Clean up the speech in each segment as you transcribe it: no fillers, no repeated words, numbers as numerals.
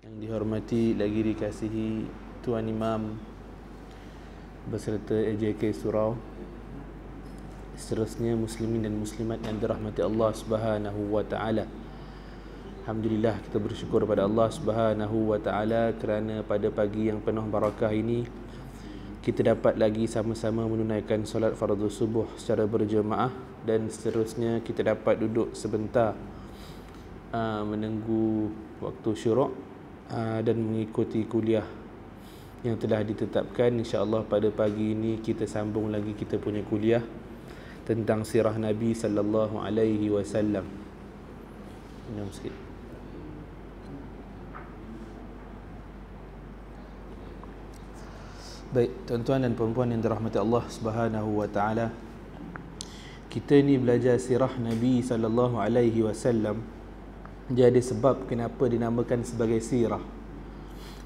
Yang dihormati lagi dikasihi Tuan Imam beserta AJK Surau, seterusnya muslimin dan muslimat yang dirahmati Allah Subhanahu wa taala. Alhamdulillah, kita bersyukur pada Allah Subhanahu wa taala kerana pada pagi yang penuh barakah ini kita dapat lagi sama-sama menunaikan solat fardu subuh secara berjemaah, dan seterusnya kita dapat duduk sebentar menunggu waktu syuruk dan mengikuti kuliah yang telah ditetapkan. InsyaAllah pada pagi ini kita sambung lagi kita punya kuliah tentang sirah Nabi sallallahu alaihi wasallam. Minum sikit. Baik, tuan-tuan dan puan-puan yang dirahmati Allah Subhanahu wa taala, kita ni belajar sirah Nabi sallallahu alaihi wasallam. Dia ada sebab kenapa dinamakan sebagai sirah.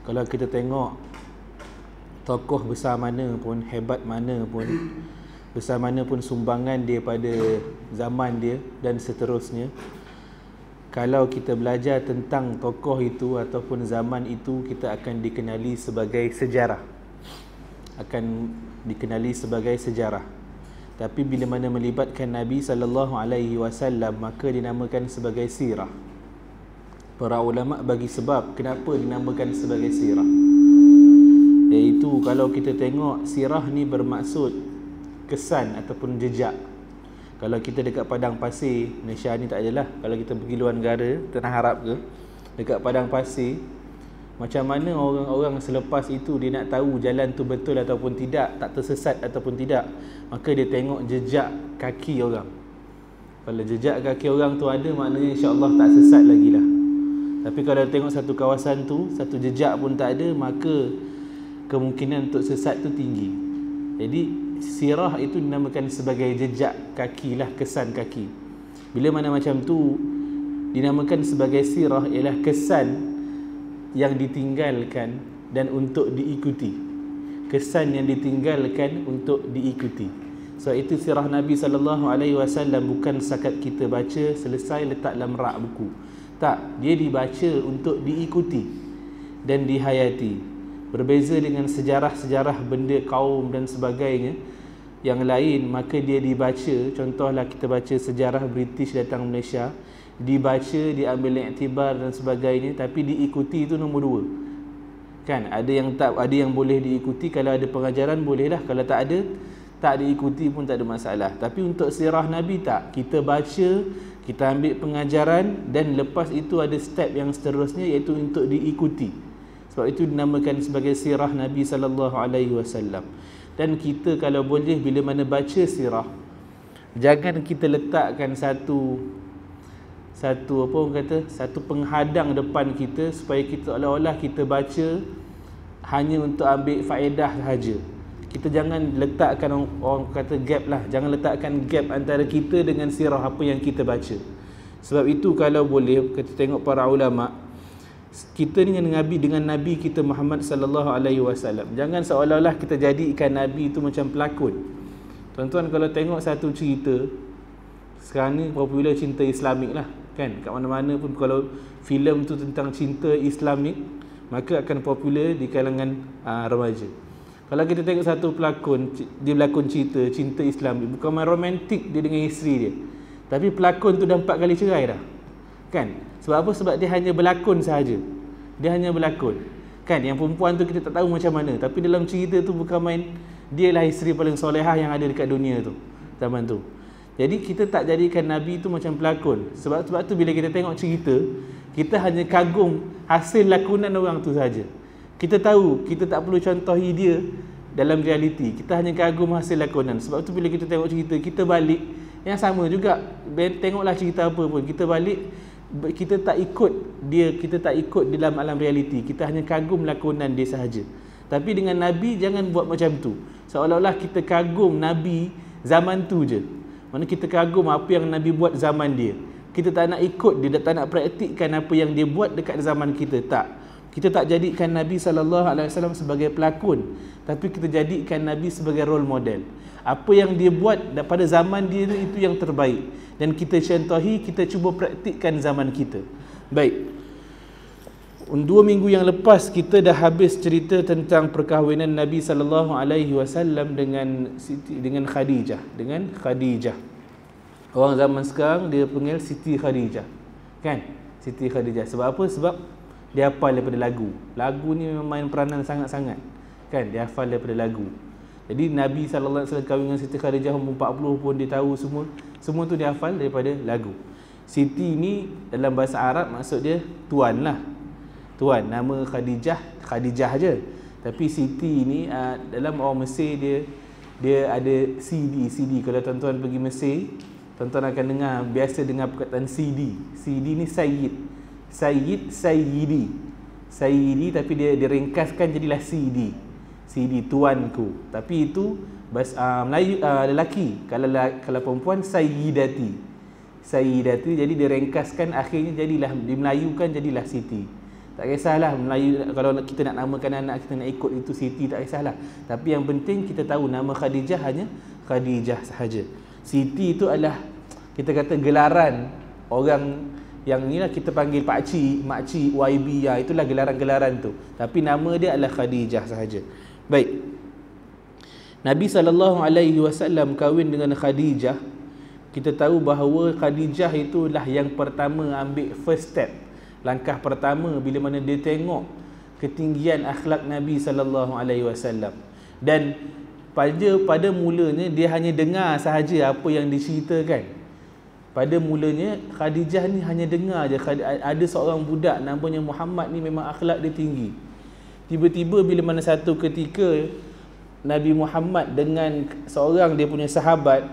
Kalau kita tengok tokoh besar mana pun, hebat mana pun, besar mana pun sumbangan dia pada zaman dia dan seterusnya, kalau kita belajar tentang tokoh itu ataupun zaman itu, kita akan dikenali sebagai sejarah. Tapi bila mana melibatkan Nabi sallallahu alaihi wasallam, maka dinamakan sebagai sirah. Para ulama bagi sebab kenapa dinamakan sebagai sirah, iaitu kalau kita tengok sirah ni bermaksud kesan ataupun jejak. Kalau kita dekat padang pasir, Malaysia ni tak adalah, kalau kita pergi luar negara, Tanah Arab ke, dekat padang pasir, macam mana orang-orang selepas itu dia nak tahu jalan tu betul ataupun tidak, tak tersesat ataupun tidak, maka dia tengok jejak kaki orang. Kalau jejak kaki orang tu ada, maknanya insya-Allah tak sesat lagi lah. Tapi kalau tengok satu kawasan tu, satu jejak pun tak ada, maka kemungkinan untuk sesat tu tinggi. Jadi sirah itu dinamakan sebagai jejak kaki lah, kesan kaki. Bila mana macam tu dinamakan sebagai sirah, ialah kesan yang ditinggalkan dan untuk diikuti. Kesan yang ditinggalkan untuk diikuti. So itu sirah Nabi sallallahu alaihi wasallam bukan sakat kita baca selesai letak dalam rak buku. Tak, dia dibaca untuk diikuti dan dihayati. Berbeza dengan sejarah-sejarah benda kaum dan sebagainya yang lain, maka dia dibaca, contohlah kita baca sejarah British datang Malaysia, dibaca, diambil iktibar dan sebagainya, tapi diikuti itu nombor dua. Kan, ada yang tak, ada yang boleh diikuti, kalau ada pengajaran bolehlah, kalau tak ada, tak diikuti pun tak ada masalah. Tapi untuk sirah Nabi tak, kita baca, kita ambil pengajaran, dan lepas itu ada step yang seterusnya, iaitu untuk diikuti. Sebab itu dinamakan sebagai sirah Nabi sallallahu alaihi wasallam. Dan kita kalau boleh bila mana baca sirah, jangan kita letakkan satu apa orang kata, satu penghadang depan kita supaya kita olah-olah kita baca hanya untuk ambil faedah sahaja. Kita jangan letakkan, orang kata gap lah, jangan letakkan gap antara kita dengan sirah apa yang kita baca. Sebab itu kalau boleh kita tengok para ulama, kita dengan Nabi kita Muhammad sallallahu alaihi wasallam, jangan seolah-olah kita jadikan Nabi itu macam pelakon. Tuan-tuan kalau tengok satu cerita, sekarang ni popular cinta Islamik lah, kan, kat mana-mana pun kalau filem tu tentang cinta Islamik, maka akan popular di kalangan remaja. Kalau kita tengok satu pelakon, dia berlakon cerita cinta Islamik, bukan main romantik dia dengan isteri dia, tapi pelakon tu dah 4 kali cerai dah, kan? Sebab apa? Sebab dia hanya berlakon sahaja. Dia hanya berlakon, kan? Yang perempuan tu kita tak tahu macam mana, tapi dalam cerita tu bukan main, dia lah isteri paling solehah yang ada dekat dunia tu zaman tu. Jadi kita tak jadikan Nabi tu macam pelakon. Sebab tu bila kita tengok cerita, kita hanya kagum hasil lakonan orang tu saja. Kita tahu, kita tak perlu contohi dia dalam realiti. Kita hanya kagum hasil lakonan. Sebab tu bila kita tengok cerita, kita balik yang sama juga. Tengoklah cerita apa pun, kita balik, kita tak ikut dia, kita tak ikut dalam alam realiti. Kita hanya kagum lakonan dia sahaja. Tapi dengan Nabi jangan buat macam tu. Seolah-olah kita kagum Nabi zaman tu je. Mana kita kagum apa yang Nabi buat zaman dia. Kita tak nak ikut dia, tak nak praktikkan apa yang dia buat dekat zaman kita. Tak. Kita tak jadikan Nabi SAW sebagai pelakon, tapi kita jadikan Nabi sebagai role model. Apa yang dia buat pada zaman dia itu yang terbaik, dan kita contohi, kita cuba praktikkan zaman kita. Baik. 2 minggu yang lepas kita dah habis cerita tentang perkahwinan Nabi SAW dengan Khadijah. Orang zaman sekarang dia panggil Siti Khadijah. Kan? Siti Khadijah. Sebab apa? Sebab dia hafal daripada lagu. Lagu ni memang main peranan sangat-sangat. Kan? Dia hafal daripada lagu. Jadi Nabi SAW kahwin dengan Siti Khadijah umur 40 pun dia tahu semua. Semua tu dia hafal daripada lagu. Siti ni dalam bahasa Arab maksud dia tuan lah. Tuan, nama Khadijah je. Tapi Siti ni dalam orang Mesir dia ada CD. Kalau tuan-tuan pergi Mesir, tuan-tuan akan dengar, biasa dengar perkataan CD. CD ni Sayyidi tapi dia ringkaskan jadilah CD. CD tuanku. Tapi itu bahasa Melayu lelaki. Kalau perempuan Sayyidati. Jadi dia ringkaskan akhirnya jadilah dimelayukan jadilah Siti. Tak kisahlah Melayu, kalau kita nak namakan anak kita nak ikut itu Siti, tak kisahlah. Tapi yang penting kita tahu nama Khadijah hanya Khadijah sahaja. Siti itu adalah kita kata gelaran orang yang inilah kita panggil pakcik, makcik, YB, itulah gelaran-gelaran tu. Tapi nama dia adalah Khadijah sahaja. Baik. Nabi SAW kahwin dengan Khadijah. Kita tahu bahawa Khadijah itulah yang pertama ambil first step. Langkah pertama bila mana dia tengok ketinggian akhlak Nabi SAW. Dan pada mulanya dia hanya dengar sahaja apa yang diceritakan. Pada mulanya Khadijah ni hanya dengar je ada seorang budak namanya Muhammad ni memang akhlak dia tinggi. Tiba-tiba bila mana satu ketika Nabi Muhammad dengan seorang dia punya sahabat,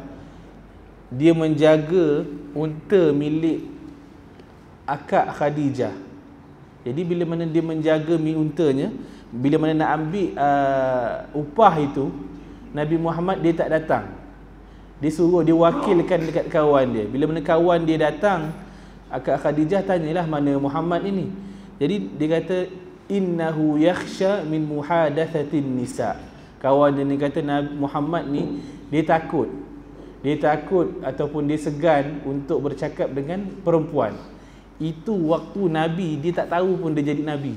dia menjaga unta milik akak Khadijah. Jadi bila mana dia menjaga untanya, bila mana nak ambil upah itu, Nabi Muhammad dia tak datang. Dia suruh, dia wakilkan dekat kawan dia. Bila mana kawan dia datang, akak Khadijah tanyalah mana Muhammad ini. Jadi dia kata innahu yakhsha min muhadatsatin nisa. Kawan dia ni kata Nabi Muhammad ni dia takut ataupun dia segan untuk bercakap dengan perempuan. Itu waktu Nabi dia tak tahu pun dia jadi Nabi.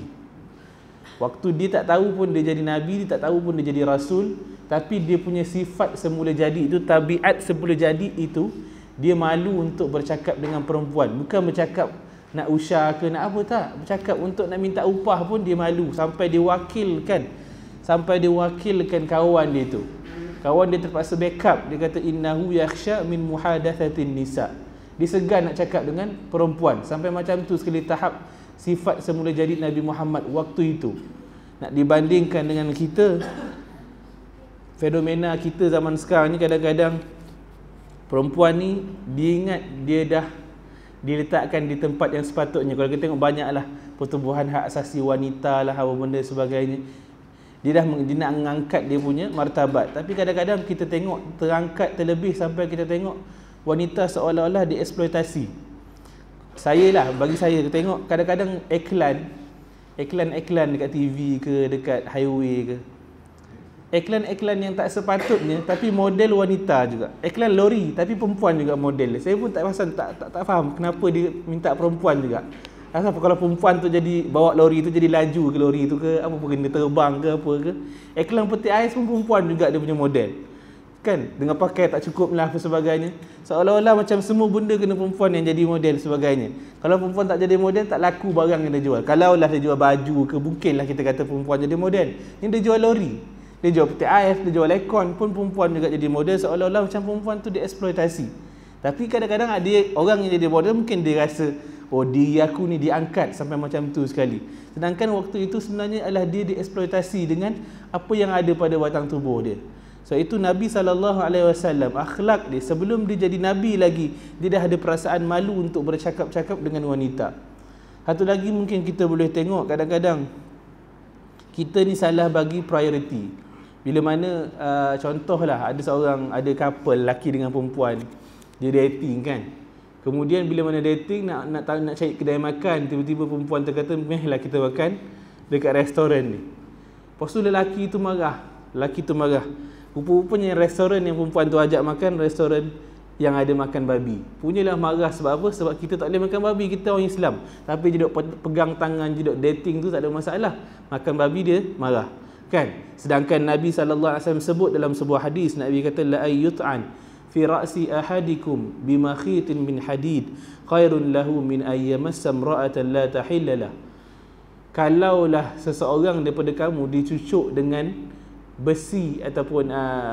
Waktu dia tak tahu pun dia jadi Nabi, dia tak tahu pun dia jadi Rasul. Tapi dia punya sifat semula jadi itu, tabiat semula jadi itu, dia malu untuk bercakap dengan perempuan. Bukan bercakap nak usah ke nak apa, tak. Bercakap untuk nak minta upah pun dia malu. Sampai dia wakilkan kawan dia tu. Kawan dia terpaksa backup. Dia kata innahu yakhsha min muhadatsatin nisa. Dia segan nak cakap dengan perempuan. Sampai macam tu sekali tahap sifat semula jadi Nabi Muhammad waktu itu. Nak dibandingkan dengan kita, fenomena kita zaman sekarang ni, kadang-kadang perempuan ni dia ingat dia dah diletakkan di tempat yang sepatutnya. Kalau kita tengok banyaklah pertubuhan hak asasi wanita lah, apa benda sebagainya, dia nak mengangkat dia punya martabat. Tapi kadang-kadang kita tengok terangkat terlebih sampai kita tengok wanita seolah-olah dieksploitasi. Bagi saya tengok kadang-kadang iklan dekat TV ke, dekat highway ke, iklan yang tak sepatutnya tapi model wanita juga. Iklan lori tapi perempuan juga model. Saya pun tak faham kenapa dia minta perempuan juga. Asal kalau perempuan tu jadi bawa lori tu jadi laju ke lori tu ke, apa pun kena terbang ke apa ke. Iklan peti ais pun perempuan juga dia punya model. Kan, dengan pakai tak cukup lah apa sebagainya. Seolah-olah macam semua benda kena perempuan yang jadi model sebagainya. Kalau perempuan tak jadi model, tak laku barang yang dia jual. Kalau lah dia jual baju ke, mungkinlah kita kata perempuan jadi model. Ni dia jual lori, dia jual peti ais, dia jual aircon, pun perempuan juga jadi model. Seolah-olah macam perempuan tu dieksploitasi. Tapi kadang-kadang ada orang yang jadi model, mungkin dia rasa, oh diri aku ni diangkat sampai macam tu sekali. Sedangkan waktu itu sebenarnya adalah dia dieksploitasi dengan apa yang ada pada batang tubuh dia. So itu Nabi SAW, akhlak dia sebelum dia jadi Nabi lagi, dia dah ada perasaan malu untuk bercakap-cakap dengan wanita. Satu lagi mungkin kita boleh tengok, kadang-kadang kita ni salah bagi priority. Bila mana contohlah ada couple lelaki dengan perempuan, dia dating kan. Kemudian bila mana dating nak cari kedai makan, tiba-tiba perempuan terkata mehlah kita makan dekat restoran ni. Lepas tu lelaki tu marah. Rupa-rupanya restoran yang perempuan tu ajak makan, restoran yang ada makan babi. Punyalah marah sebab apa? Sebab kita tak boleh makan babi, kita orang Islam. Tapi dia duk pegang tangan, dia duk dating tu tak ada masalah. Makan babi dia marah. Kan? Sedangkan Nabi SAW sebut dalam sebuah hadis, Nabi kata la ayyut'an fi ra'si ahadikum bimakhitin min hadid khairun lahu min ayyamassa imra'atan la tahilla lah. Kalaulah seseorang daripada kamu dicucuk dengan besi ataupun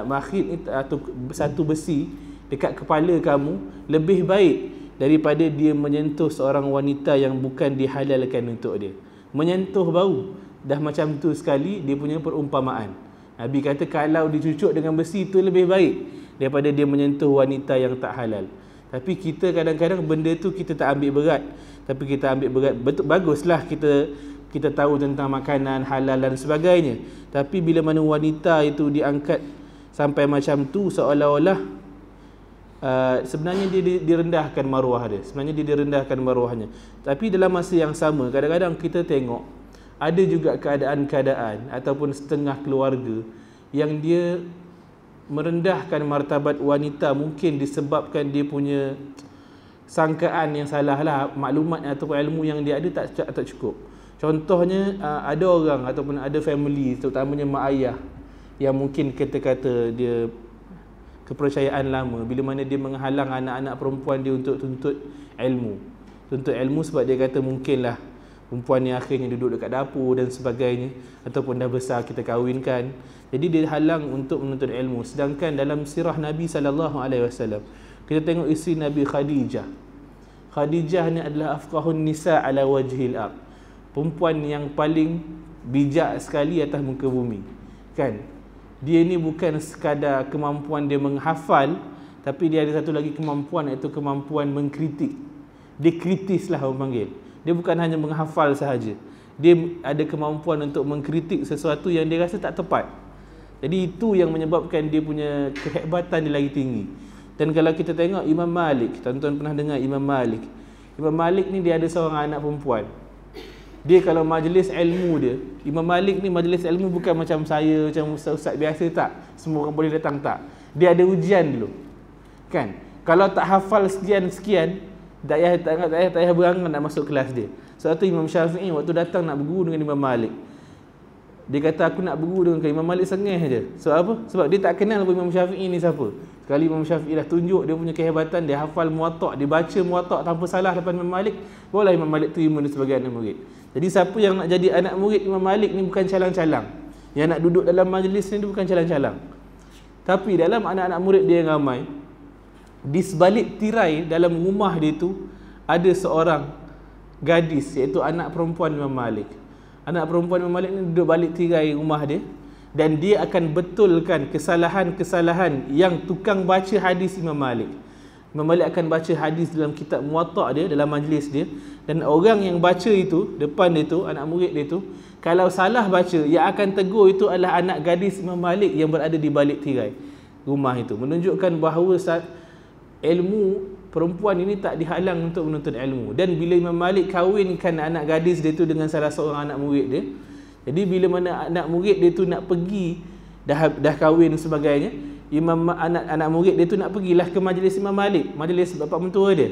makhit atau satu besi dekat kepala kamu, lebih baik daripada dia menyentuh seorang wanita yang bukan dihalalkan untuk dia. Menyentuh bau dah macam tu sekali, dia punya perumpamaan. Nabi kata kalau dicucuk dengan besi itu lebih baik daripada dia menyentuh wanita yang tak halal. Tapi kita kadang-kadang benda tu kita tak ambil berat. Tapi kita ambil berat, betul, baguslah kita tahu tentang makanan halal dan sebagainya. Tapi bila mana wanita itu diangkat sampai macam tu, seolah-olah sebenarnya dia direndahkan maruah dia. Sebenarnya dia direndahkan maruahnya. Tapi dalam masa yang sama, kadang-kadang kita tengok ada juga keadaan-keadaan ataupun setengah keluarga yang dia merendahkan martabat wanita, mungkin disebabkan dia punya sangkaan yang salah lah, maklumat ataupun ilmu yang dia ada tak cukup. Contohnya ada orang ataupun ada family, terutamanya mak ayah, yang mungkin kata-kata dia kepercayaan lama, bila mana dia menghalang anak-anak perempuan dia untuk tuntut ilmu sebab dia kata mungkinlah perempuan ni akhirnya duduk dekat dapur dan sebagainya, ataupun dah besar kita kahwinkan, jadi dia halang untuk menuntut ilmu. Sedangkan dalam sirah Nabi SAW kita tengok isteri Nabi Khadijah ni adalah afqahun nisa ala wajhil ard, perempuan yang paling bijak sekali atas muka bumi, kan? Dia ni bukan sekadar kemampuan dia menghafal, tapi dia ada satu lagi kemampuan, iaitu kemampuan mengkritik. Dia kritis lah orang panggil. Dia bukan hanya menghafal sahaja, dia ada kemampuan untuk mengkritik sesuatu yang dia rasa tak tepat. Jadi itu yang menyebabkan dia punya kehebatan dia lagi tinggi. Dan kalau kita tengok Imam Malik, tuan-tuan pernah dengar Imam Malik? Imam Malik ni dia ada seorang anak perempuan. Dia kalau majlis ilmu dia, Imam Malik ni majlis ilmu bukan macam saya, macam ustaz-ustaz biasa, tak. Semua orang boleh datang, tak. Dia ada ujian dulu, kan? Kalau tak hafal sekian-sekian, tak payah berangan nak masuk kelas dia. Sebab tu Imam Syafi'i waktu datang nak berguru dengan Imam Malik, dia kata aku nak berguru dengan Imam Malik, sengih je. Sebab apa? Sebab dia tak kenal pun Imam Syafi'i ni siapa. Sekali Imam Syafi'i dah tunjuk dia punya kehebatan, dia hafal Muwatta', dia baca Muwatta' tanpa salah depan Imam Malik, barulah Imam Malik terima dia sebagai anak murid. Jadi siapa yang nak jadi anak murid Imam Malik ni bukan calang-calang. Yang nak duduk dalam majlis ni bukan calang-calang. Tapi dalam anak-anak murid dia yang ramai, di sebalik tirai dalam rumah dia tu ada seorang gadis, iaitu anak perempuan Imam Malik. Anak perempuan Imam Malik ni duduk balik tirai rumah dia, dan dia akan betulkan kesalahan-kesalahan yang tukang baca hadis Imam Malik. Imam Malik akan baca hadis dalam kitab Muwatta' dia, dalam majlis dia, dan orang yang baca itu, depan dia tu, anak murid dia tu, kalau salah baca, yang akan tegur itu adalah anak gadis Imam Malik yang berada di balik tirai rumah itu. Menunjukkan bahawa ilmu perempuan ini tak dihalang untuk menuntut ilmu. Dan bila Imam Malik kahwinkan anak gadis dia tu dengan salah seorang anak murid dia, jadi bila mana anak murid dia tu nak pergi, dah kahwin sebagainya, anak murid dia tu nak pergilah ke majlis Imam Malik, majlis bapa mentua dia.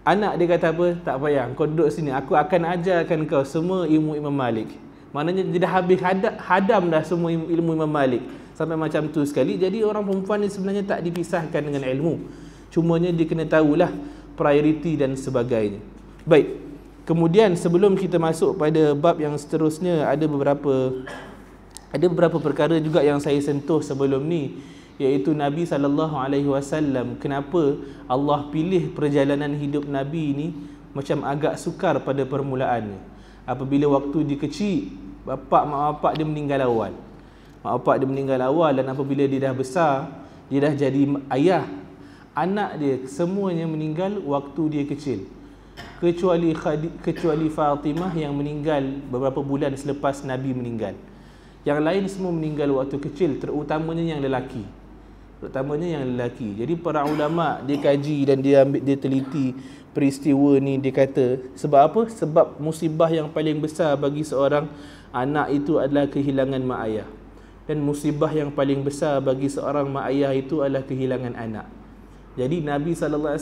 Anak dia kata apa? Tak payah, kau duduk sini, aku akan ajarkan kau semua ilmu Imam Malik. Maknanya dia dah habis hadam dah semua ilmu Imam Malik. Sampai macam tu sekali. Jadi orang perempuan ni sebenarnya tak dipisahkan dengan ilmu, cumanya dia kena tahulah prioriti dan sebagainya. Baik, kemudian sebelum kita masuk pada bab yang seterusnya, ada beberapa perkara juga yang saya sentuh sebelum ni, iaitu Nabi SAW, kenapa Allah pilih perjalanan hidup Nabi ni macam agak sukar pada permulaannya. Apabila waktu dia kecil, mak bapak dia meninggal awal. Mak bapak dia meninggal awal, dan apabila dia dah besar, dia dah jadi ayah, anak dia semuanya meninggal waktu dia kecil, kecuali Fatimah yang meninggal beberapa bulan selepas Nabi meninggal. Yang lain semua meninggal waktu kecil, terutamanya yang lelaki. Jadi para ulama dia kaji dan dia teliti peristiwa ni. Dia kata sebab apa? Sebab musibah yang paling besar bagi seorang anak itu adalah kehilangan mak ayah, dan musibah yang paling besar bagi seorang mak ayah itu adalah kehilangan anak. Jadi Nabi SAW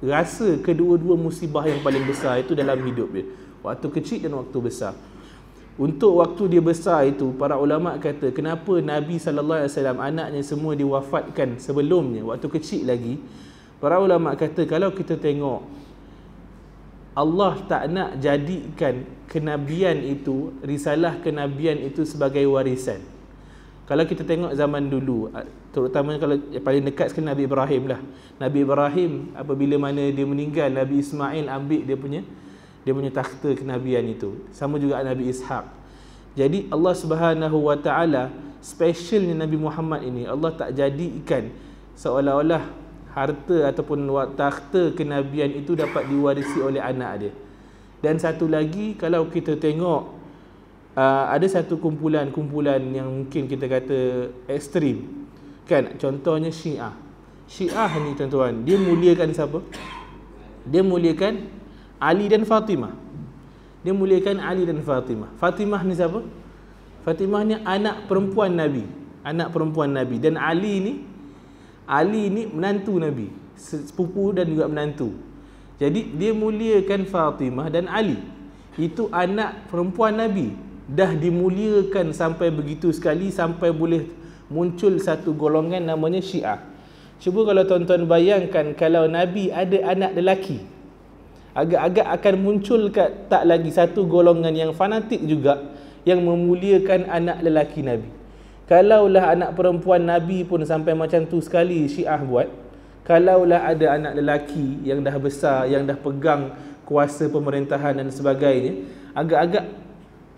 rasa kedua-dua musibah yang paling besar itu dalam hidup dia, waktu kecil dan waktu besar. Untuk waktu dia besar itu, para ulama kata kenapa Nabi SAW anaknya semua diwafatkan sebelumnya, waktu kecil lagi. Para ulama kata kalau kita tengok, Allah tak nak jadikan kenabian itu, risalah kenabian itu sebagai warisan. Kalau kita tengok zaman dulu, terutama kalau yang paling dekat sekali Nabi Ibrahim lah. Nabi Ibrahim apabila mana dia meninggal, Nabi Ismail ambil dia punya takhta kenabian itu. Sama juga Nabi Ishaq. Jadi Allah Subhanahu Wa Taala specialnya Nabi Muhammad ini, Allah tak jadikan seolah-olah harta ataupun takhta kenabian itu dapat diwarisi oleh anak dia. Dan satu lagi, kalau kita tengok ada satu kumpulan yang mungkin kita kata ekstrim, kan? Contohnya Syiah. Syiah ni tuan-tuan, dia muliakan siapa? Dia muliakan Ali dan Fatimah. Dia muliakan Ali dan Fatimah. Fatimah ni siapa? Fatimah ni anak perempuan Nabi. Anak perempuan Nabi. Dan Ali ni menantu Nabi, sepupu dan juga menantu. Jadi dia muliakan Fatimah dan Ali. Itu anak perempuan Nabi. Dah dimuliakan sampai begitu sekali, sampai boleh muncul satu golongan namanya Syiah. Cuba kalau tuan-tuan bayangkan kalau Nabi ada anak lelaki, agak-agak akan muncul tak lagi satu golongan yang fanatik juga yang memuliakan anak lelaki Nabi. Kalaulah anak perempuan Nabi pun sampai macam tu sekali Syiah buat, kalaulah ada anak lelaki yang dah besar, yang dah pegang kuasa pemerintahan dan sebagainya, agak-agak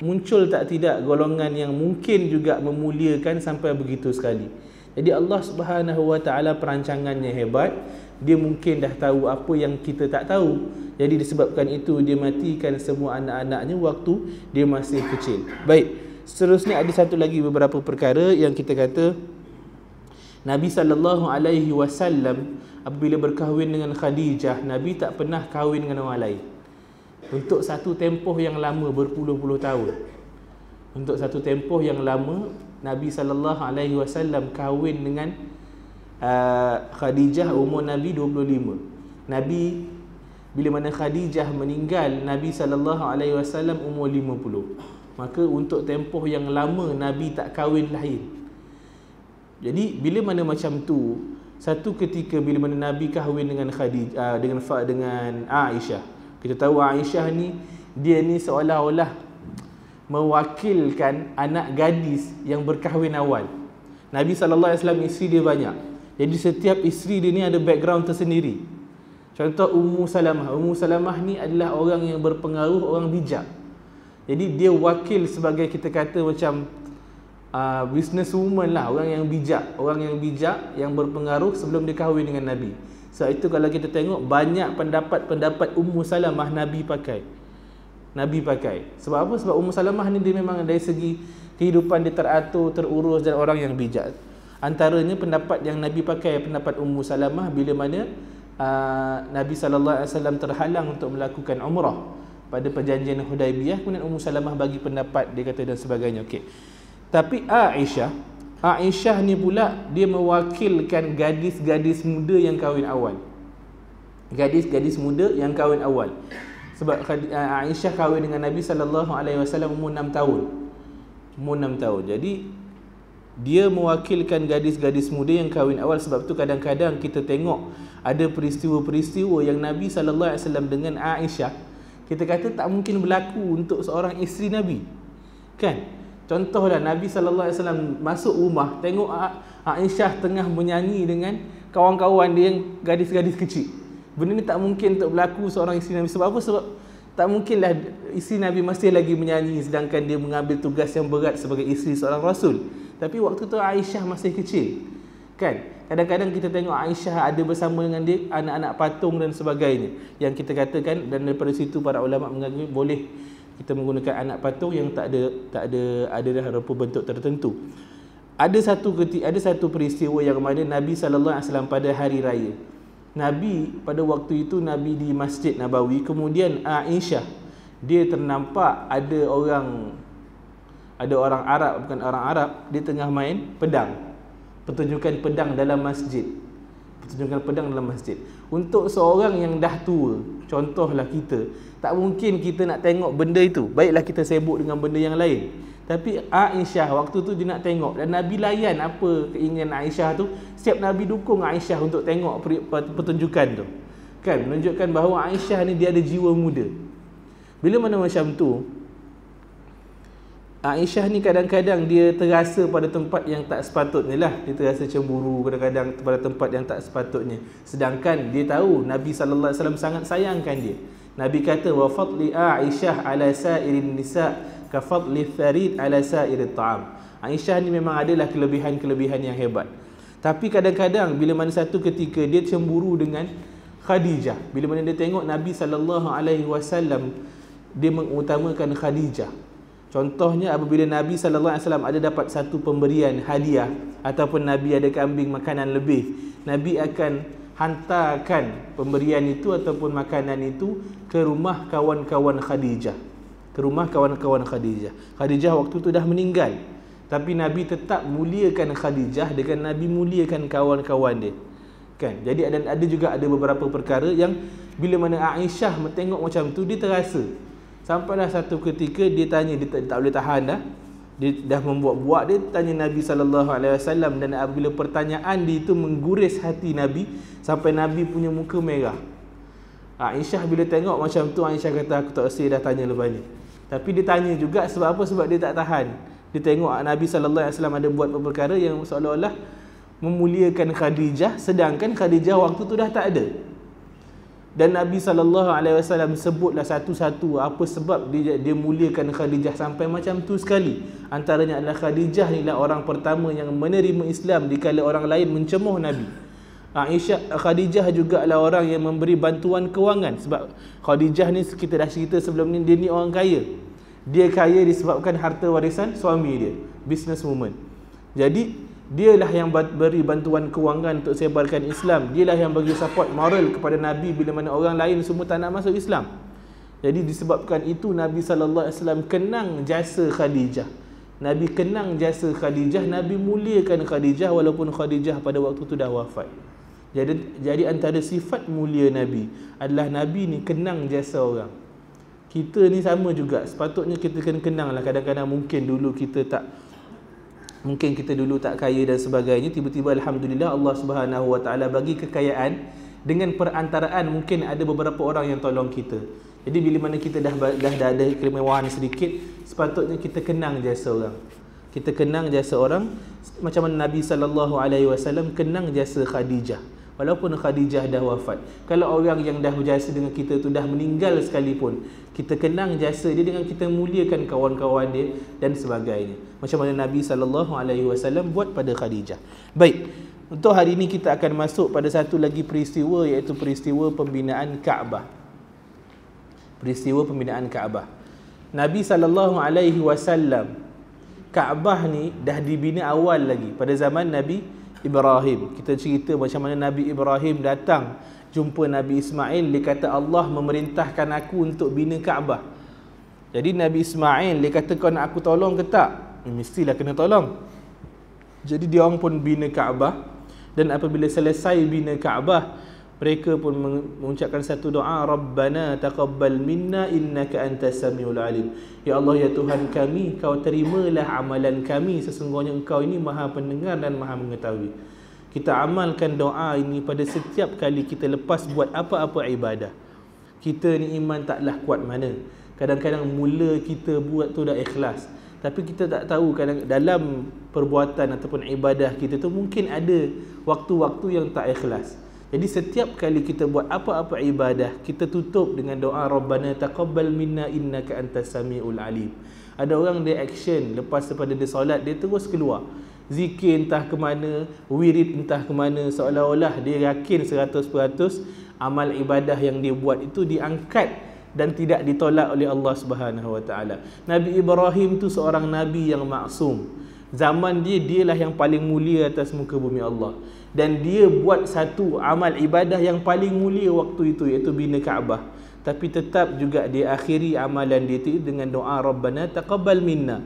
muncul tak tidak golongan yang mungkin juga memuliakan sampai begitu sekali. Jadi Allah Subhanahu Wa Taala perancangannya hebat. Dia mungkin dah tahu apa yang kita tak tahu. Jadi disebabkan itu dia matikan semua anak-anaknya waktu dia masih kecil. Baik, seterusnya ada satu lagi beberapa perkara yang kita kata Nabi SAW apabila berkahwin dengan Khadijah, Nabi tak pernah kahwin dengan orang lain. Untuk satu tempoh yang lama, berpuluh-puluh tahun. Untuk satu tempoh yang lama, Nabi SAW kahwin dengan Khadijah, umur Nabi 25. Nabi bila mana Khadijah meninggal, Nabi SAW umur 50. Maka untuk tempoh yang lama Nabi tak kahwin lain. Jadi bila mana macam tu, satu ketika bila mana Nabi kahwin dengan Khadijah, dengan Aisyah. Kita tahu Aisyah ni, dia ni seolah-olah mewakilkan anak gadis yang berkahwin awal. Nabi SAW isteri dia banyak. Jadi setiap isteri dia ni ada background tersendiri. Contoh Ummu Salamah. Ummu Salamah ni adalah orang yang berpengaruh, orang bijak. Jadi dia wakil sebagai kita kata macam businesswoman lah, orang yang bijak yang berpengaruh sebelum dia kahwin dengan Nabi. Sebab itu kalau kita tengok banyak pendapat Ummu Salamah Nabi pakai. Sebab apa? Sebab Ummu Salamah ni dia memang dari segi kehidupan dia teratur, terurus dan orang yang bijak. Antaranya pendapat yang Nabi pakai, pendapat Ummu Salamah bila mana Nabi SAW terhalang untuk melakukan umrah pada perjanjian Hudaibiyah. Kemudian Ummu Salamah bagi pendapat, dia kata dan sebagainya. Okey. Tapi Aisyah ni pula dia mewakilkan gadis-gadis muda yang kahwin awal. Gadis-gadis muda yang kahwin awal. Sebab Aisyah kahwin dengan Nabi SAW umur 6 tahun. Umur 6 tahun. Jadi dia mewakilkan gadis-gadis muda yang kahwin awal. Sebab tu kadang-kadang kita tengok ada peristiwa-peristiwa yang Nabi SAW dengan Aisyah, kita kata tak mungkin berlaku untuk seorang isteri Nabi. Kan? Contohlah Nabi SAW masuk rumah, tengok Aisyah tengah menyanyi dengan kawan-kawan dia yang gadis-gadis kecil. Benda ni tak mungkin untuk berlaku seorang isteri Nabi. Sebab apa? Sebab tak mungkinlah isteri Nabi masih lagi menyanyi sedangkan dia mengambil tugas yang berat sebagai isteri seorang Rasul. Tapi waktu tu Aisyah masih kecil. Kan? Kadang-kadang kita tengok Aisyah ada bersama dengan dia anak-anak patung dan sebagainya. Yang kita katakan, dan daripada situ para ulama mengatakan boleh kita menggunakan anak patung yang tak ada rupa bentuk tertentu. Ada satu peristiwa yang mana Nabi SAW pada hari raya, Nabi pada waktu itu Nabi di Masjid Nabawi, kemudian Aisyah dia ternampak ada orang Arab, bukan orang Arab, dia tengah main pedang, pertunjukan pedang dalam masjid. pertunjukan pedang dalam masjid. Untuk seorang yang dah tua, contohlah kita, tak mungkin kita nak tengok benda itu. Baiklah kita sibuk dengan benda yang lain. Tapi Aisyah waktu tu dia nak tengok, dan Nabi layan apa keinginan Aisyah tu. Setiap Nabi dukung Aisyah untuk tengok pertunjukan tu. Kan menunjukkan bahawa Aisyah ni dia ada jiwa muda. Bila mana macam tu, Aisyah ni kadang-kadang dia terasa pada tempat yang tak sepatutnya lah. Dia terasa cemburu kadang-kadang pada tempat yang tak sepatutnya. Sedangkan dia tahu Nabi SAW sangat sayangkan dia. Nabi kata, wa fadli Aisyah ala sa'irin nisa' ka fadli tharid ala sa'irit ta'am. Aisyah ni memang adalah kelebihan-kelebihan yang hebat. Tapi kadang-kadang bila mana satu ketika dia cemburu dengan Khadijah. Bila mana dia tengok Nabi SAW, dia mengutamakan Khadijah. Contohnya apabila Nabi SAW ada dapat satu pemberian hadiah, ataupun Nabi ada kambing makanan lebih, Nabi akan hantarkan pemberian itu ataupun makanan itu ke rumah kawan-kawan Khadijah. Ke rumah kawan-kawan Khadijah. Khadijah waktu itu dah meninggal, tapi Nabi tetap muliakan Khadijah dengan Nabi muliakan kawan-kawan dia. Kan? Jadi ada juga ada beberapa perkara yang bila mana Aisyah tengok macam tu, dia terasa. Sampailah satu ketika dia tanya, dia tak boleh tahan dah. Dia dah membuat-buat, dia tanya Nabi SAW, dan apabila pertanyaan dia itu mengguris hati Nabi sampai Nabi punya muka merah. Aisyah bila tengok macam tu, Aisyah kata, aku tak rasa dah tanya lepas ni. Tapi dia tanya juga sebab apa? Sebab dia tak tahan. Dia tengok Nabi SAW ada buat perkara yang seolah-olah memuliakan Khadijah, sedangkan Khadijah waktu tu dah tak ada. Dan Nabi SAW sebutlah satu-satu apa sebab dia muliakan Khadijah sampai macam tu sekali. Antaranya adalah Khadijah inilah orang pertama yang menerima Islam dikala orang lain mencemoh Nabi. Khadijah juga adalah orang yang memberi bantuan kewangan. Sebab Khadijah ni kita dah cerita sebelum ni, dia ni orang kaya. Dia kaya disebabkan harta warisan suami dia, businesswoman. Jadi dialah yang beri bantuan kewangan untuk sebarkan Islam. Dialah yang bagi support moral kepada Nabi bila mana orang lain semua tak nak masuk Islam. Jadi disebabkan itu Nabi SAW kenang jasa Khadijah. Nabi kenang jasa Khadijah, Nabi muliakan Khadijah walaupun Khadijah pada waktu tu dah wafat. Jadi antara sifat mulia Nabi adalah Nabi ni kenang jasa orang. Kita ni sama juga, sepatutnya kita kena kenang lah. Kadang-kadang mungkin dulu kita tak kaya dan sebagainya, tiba-tiba alhamdulillah Allah Subhanahu Wa Taala bagi kekayaan, dengan perantaraan mungkin ada beberapa orang yang tolong kita. Jadi bila mana kita dah ada kemewahan sedikit, sepatutnya kita kenang jasa orang. Kita kenang jasa orang macam mana Nabi SAW kenang jasa Khadijah. Walaupun Khadijah dah wafat, kalau orang yang dah berjasa dengan kita tu dah meninggal sekalipun, kita kenang jasa dia dengan kita muliakan kawan-kawan dia dan sebagainya. Macam mana Nabi SAW buat pada Khadijah. Baik, untuk hari ini kita akan masuk pada satu lagi peristiwa, iaitu peristiwa pembinaan Kaabah. Peristiwa pembinaan Kaabah. Nabi SAW, Kaabah ni dah dibina awal lagi pada zaman Nabi Ibrahim. Kita cerita macam mana Nabi Ibrahim datang jumpa Nabi Ismail, dia kata Allah memerintahkan aku untuk bina Kaabah. Jadi Nabi Ismail dia kata, kau nak aku tolong ke tak? Mestilah kena tolong. Jadi dia orang pun bina Kaabah, dan apabila selesai bina Kaabah, mereka pun mengucapkan satu doa, Rabbana taqabbal minna innaka antas samiul alim. Ya Allah, ya Tuhan kami, kau terimalah amalan kami, sesungguhnya engkau ini maha pendengar dan maha mengetahui. Kita amalkan doa ini pada setiap kali kita lepas buat apa-apa ibadah. Kita ni iman taklah kuat mana. Kadang-kadang mula kita buat tu dah ikhlas, tapi kita tak tahu kadang dalam perbuatan ataupun ibadah kita tu mungkin ada waktu-waktu yang tak ikhlas. Jadi setiap kali kita buat apa-apa ibadah, kita tutup dengan doa Rabbana taqabbal minna innaka antas samiul alim. Ada orang dia action lepas daripada dia solat, dia terus keluar zikir entah ke mana, wirid entah ke mana, seolah-olah dia yakin 100% amal ibadah yang dia buat itu diangkat dan tidak ditolak oleh Allah Subhanahu Wa Taala. Nabi Ibrahim tu seorang nabi yang maksum. Zaman dialah yang paling mulia atas muka bumi Allah, dan dia buat satu amal ibadah yang paling mulia waktu itu, iaitu bina Kaabah. Tapi tetap juga dia akhiri amalan dia itu dengan doa Rabbana taqabbal minna.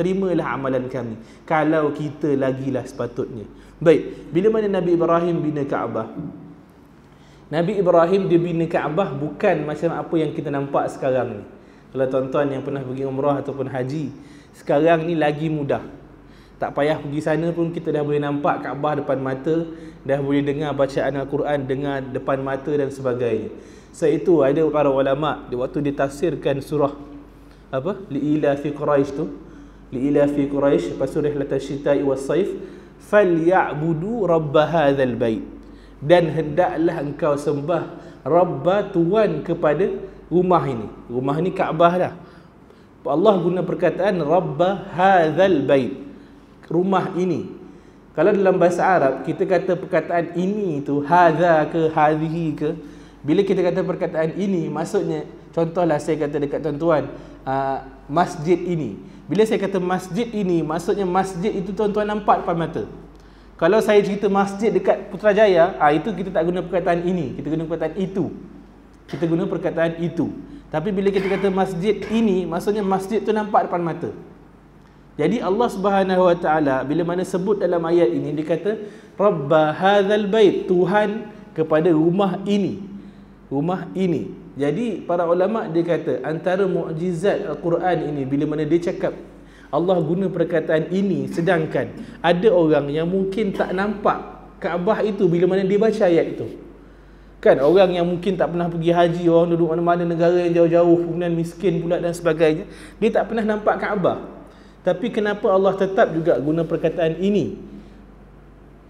terimalah amalan kami kalau kita lagilah sepatutnya. Baik, bila mana Nabi Ibrahim bina Kaabah, Nabi Ibrahim dia bina Kaabah bukan macam apa yang kita nampak sekarang ni. Kalau tuan-tuan yang pernah pergi umrah ataupun haji, sekarang ni lagi mudah. Tak payah pergi sana pun kita dah boleh nampak Kaabah depan mata, dah boleh dengar bacaan Al-Quran, dengar depan mata dan sebagainya. Itu ada para ulama di waktu ditafsirkan surah li'ila fi Quraisy tu, li'ila fi Quraisy, surah Rihlatasyita'i was-Saif, falyabudu rabb hadzal bait, dan hendaklah engkau sembah Rabba, Tuhan kepada rumah ini. Rumah ini Kaabah dah. Allah guna perkataan Rabba hadzal bait, rumah ini. Kalau dalam bahasa Arab kita kata perkataan ini tu hadza ke hadhihi ke, bila kita kata perkataan ini, maksudnya contohlah saya kata dekat tuan-tuan, masjid ini. Bila saya kata masjid ini, maksudnya masjid itu tuan-tuan nampak depan mata. Kalau saya cerita masjid dekat Putrajaya, itu kita tak guna perkataan ini, kita guna perkataan itu. Kita guna perkataan itu. Tapi bila kita kata masjid ini, maksudnya masjid tu nampak depan mata. Jadi Allah Subhanahu Wa Taala bila mana sebut dalam ayat ini, dia kata Rabba hadzal bait, Tuhan kepada rumah ini. Rumah ini. Jadi para ulama dia kata antara mukjizat Al-Quran ini bila mana dia cakap Allah guna perkataan ini, sedangkan ada orang yang mungkin tak nampak Kaabah itu bila mana dia baca ayat itu. Kan orang yang mungkin tak pernah pergi haji, orang duduk mana-mana negara yang jauh-jauh, kemudian miskin pula dan sebagainya, dia tak pernah nampak Kaabah. Tapi kenapa Allah tetap juga guna perkataan ini?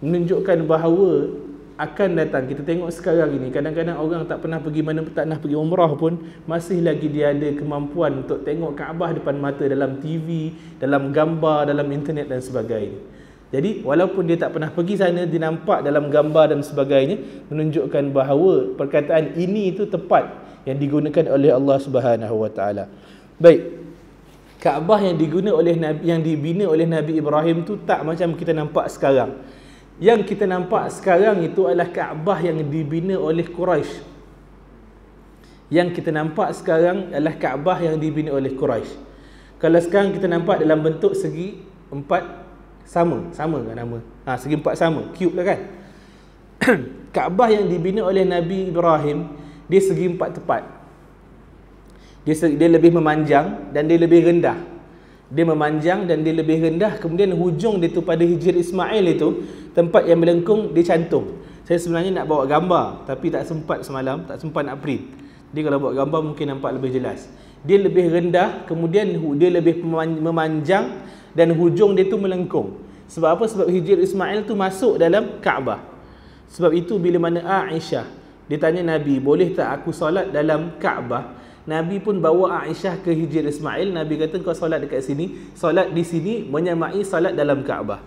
Menunjukkan bahawa akan datang, kita tengok sekarang ini, kadang-kadang orang tak pernah pergi mana, tak pernah pergi umrah pun, masih lagi dia ada kemampuan untuk tengok Kaabah depan mata dalam TV, dalam gambar, dalam internet dan sebagainya. Jadi walaupun dia tak pernah pergi sana, dia nampak dalam gambar dan sebagainya, menunjukkan bahawa perkataan ini itu tepat yang digunakan oleh Allah Subhanahu Wa Taala. Baik, Kaabah yang dibina oleh Nabi Ibrahim tu tak macam kita nampak sekarang. Yang kita nampak sekarang itu adalah Kaabah yang dibina oleh Quraisy. Yang kita nampak sekarang adalah Kaabah yang dibina oleh Quraisy. Kalau sekarang kita nampak dalam bentuk segi empat sama kan nama? Segi empat sama, cube lah kan? Kaabah yang dibina oleh Nabi Ibrahim, dia segi empat tepat. Dia lebih memanjang dan dia lebih rendah. Dia memanjang dan dia lebih rendah. Kemudian hujung dia tu pada Hijr Ismail itu, tempat yang melengkung, dia cantum. Saya sebenarnya nak bawa gambar, tapi tak sempat semalam, tak sempat nak print. Jadi kalau bawa gambar mungkin nampak lebih jelas. Dia lebih rendah, kemudian dia lebih memanjang dan hujung dia tu melengkung. Sebab apa? Sebab Hijr Ismail tu masuk dalam Kaabah. Sebab itu bila mana Aisyah dia tanya Nabi, boleh tak aku solat dalam Kaabah? Nabi pun bawa Aisyah ke Hijr Ismail. Nabi kata kau solat dekat sini, solat di sini menyamai solat dalam Kaabah.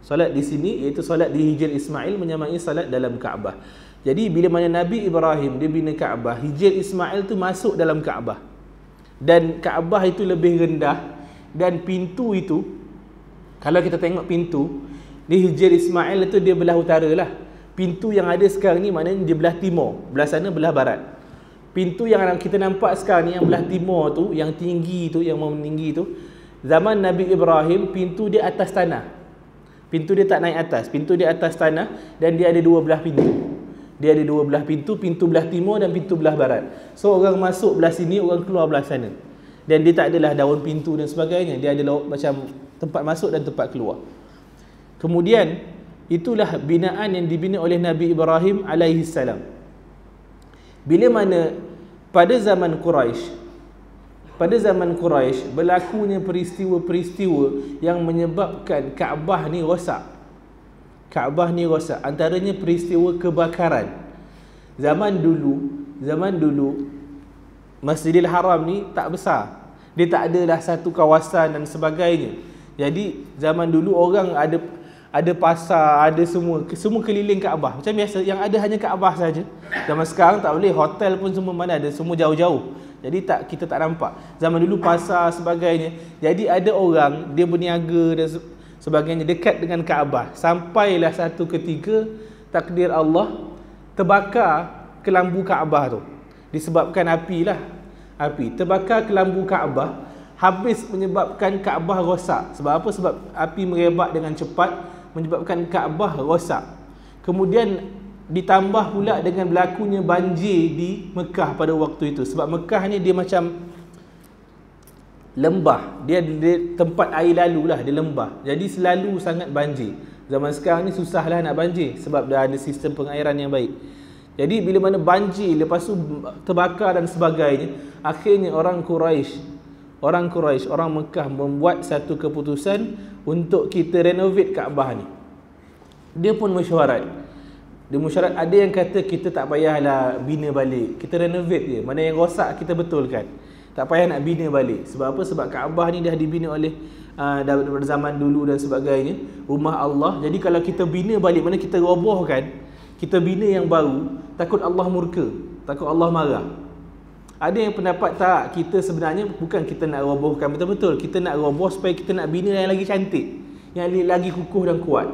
Solat di sini iaitu solat di Hijr Ismail menyamai solat dalam Kaabah. Jadi bila mana Nabi Ibrahim dia bina Kaabah, Hijr Ismail tu masuk dalam Kaabah. Dan Kaabah itu lebih rendah, dan pintu itu, kalau kita tengok pintu di Hijr Ismail itu dia belah utara lah. Pintu yang ada sekarang ni maknanya dia belah timur, belah sana belah barat. Pintu yang kita nampak sekarang ni yang belah timur tu, yang tinggi tu, yang meninggi tu, zaman Nabi Ibrahim pintu dia atas tanah. Pintu dia tak naik atas, pintu dia atas tanah, dan dia ada dua belah pintu. Dia ada dua belah pintu, pintu belah timur dan pintu belah barat. So orang masuk belah sini, orang keluar belah sana. Dan dia tak adalah daun pintu dan sebagainya. Dia ada macam tempat masuk dan tempat keluar. Kemudian itulah binaan yang dibina oleh Nabi Ibrahim alaihi salam. Bila mana pada zaman Quraisy berlakunya peristiwa-peristiwa yang menyebabkan Kaabah ni rosak. Kaabah ni rosak. Antaranya peristiwa kebakaran. Zaman dulu Masjidil Haram ni tak besar. Dia tak adalah satu kawasan dan sebagainya. Jadi zaman dulu orang ada pasar, ada semua keliling Kaabah. Macam biasa, yang ada hanya Kaabah saja. Zaman sekarang tak boleh, hotel pun semua mana ada, semua jauh-jauh. Jadi kita tak nampak. Zaman dulu pasar sebagainya. Jadi ada orang dia berniaga dan sebagainya dekat dengan Kaabah. Sampailah satu ketika takdir Allah terbakar kelambu Kaabah tu. Disebabkan api. Terbakar kelambu Kaabah. habis menyebabkan Kaabah rosak. Sebab apa? Sebab api merebak dengan cepat menyebabkan Kaabah rosak. Kemudian ditambah pula dengan berlakunya banjir di Mekah pada waktu itu. Sebab Mekah ni dia macam lembah, dia tempat air lalu lah, dia lembah, jadi selalu sangat banjir. Zaman sekarang ni susahlah nak banjir sebab dah ada sistem pengairan yang baik. Jadi bila mana banjir, lepas tu terbakar dan sebagainya, akhirnya orang Quraisy, orang Mekah membuat satu keputusan untuk kita renovate Kaabah ni. Dia pun mesyuarat. Ada yang kata kita tak payahlah bina balik, kita renovate je, mana yang rosak kita betulkan, tak payah nak bina balik. Sebab apa? Sebab Kaabah ni dah dibina oleh daripada zaman dulu dan sebagainya, rumah Allah. Jadi kalau kita bina balik, mana kita robohkan, kita bina yang baru, takut Allah murka, takut Allah marah. Ada yang pendapat tak, kita sebenarnya bukan kita nak robohkan betul-betul, kita nak roboh supaya kita nak bina yang lagi cantik, yang lagi kukuh dan kuat.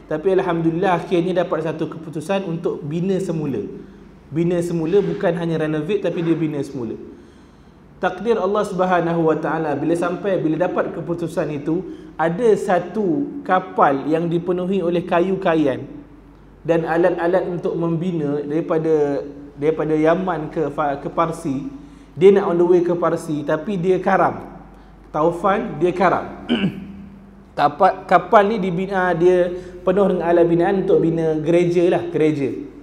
Tapi alhamdulillah akhirnya dapat satu keputusan untuk bina semula. Bina semula, bukan hanya renovate, tapi dia bina semula. Takdir Allah Subhanahu Wa Taala, bila dapat keputusan itu, ada satu kapal yang dipenuhi oleh kayu-kayan dan alat-alat untuk membina daripada Yaman ke Parsi. Dia nak on the way ke Parsi, tapi dia karam. Taufan, dia karam. Kapal ni dia penuh dengan alat binaan untuk bina gereja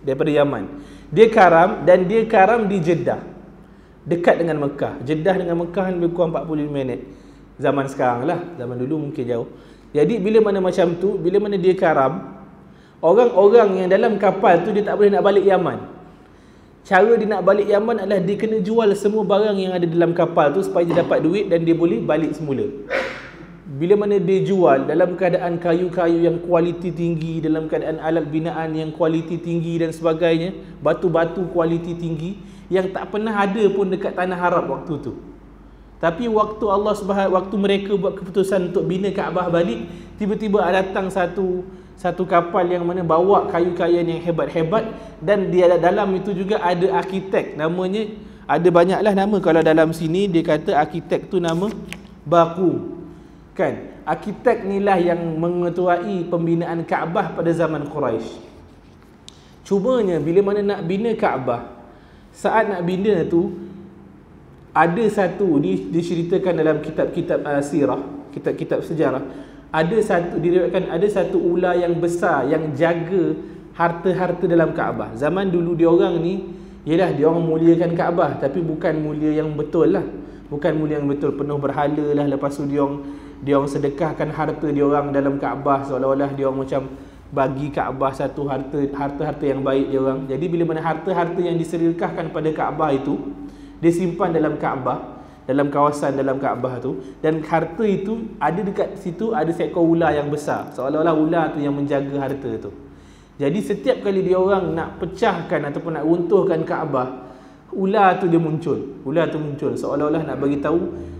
daripada Yaman. Dia karam, dan dia karam di Jeddah, dekat dengan Mekah. Jeddah dengan Mekah lebih kurang 45 minit. Zaman sekarang lah, zaman dulu mungkin jauh. Jadi bila mana macam tu, bila mana dia karam, orang-orang yang dalam kapal tu dia tak boleh nak balik Yaman. Cara dia nak balik Yaman adalah dia kena jual semua barang yang ada dalam kapal tu supaya dia dapat duit dan dia boleh balik semula. Bila mana dia jual dalam keadaan kayu-kayu yang kualiti tinggi, dalam keadaan alat binaan yang kualiti tinggi dan sebagainya, batu-batu kualiti tinggi yang tak pernah ada pun dekat tanah Arab waktu tu. Tapi waktu mereka buat keputusan untuk bina Kaabah balik, tiba-tiba datang satu kapal yang mana bawa kayu-kayan yang hebat-hebat, dan dia dalam itu juga ada arkitek, namanya ada banyaklah nama. Kalau dalam sini dia kata arkitek tu nama Baqum. Kan, arkitek inilah yang mengetuai pembinaan Kaabah pada zaman Quraisy. Cumanya bila mana nak bina Kaabah, saat nak bina tu ada satu, ni diceritakan dalam kitab-kitab sirah, kitab-kitab sejarah, diriwayatkan ada satu ular yang besar yang jaga harta-harta dalam Kaabah. Zaman dulu diorang ni, dia orang muliakan Kaabah, tapi bukan mulia yang betul lah. Bukan mulia yang betul, penuh berhala lah. Lepas tu diorang sedekahkan harta diorang dalam Kaabah, seolah-olah diorang macam bagi Kaabah satu harta-harta yang baik diorang. Jadi bila mana harta-harta yang disedekahkan pada Kaabah itu disimpan dalam Kaabah, dalam kawasan dalam Kaabah tu, dan harta itu ada dekat situ, ada seekor ular yang besar, seolah-olah ular tu yang menjaga harta tu. Jadi setiap kali diorang nak pecahkan ataupun nak runtuhkan Kaabah, ular tu dia muncul. Ular tu muncul seolah-olah nak bagi tahu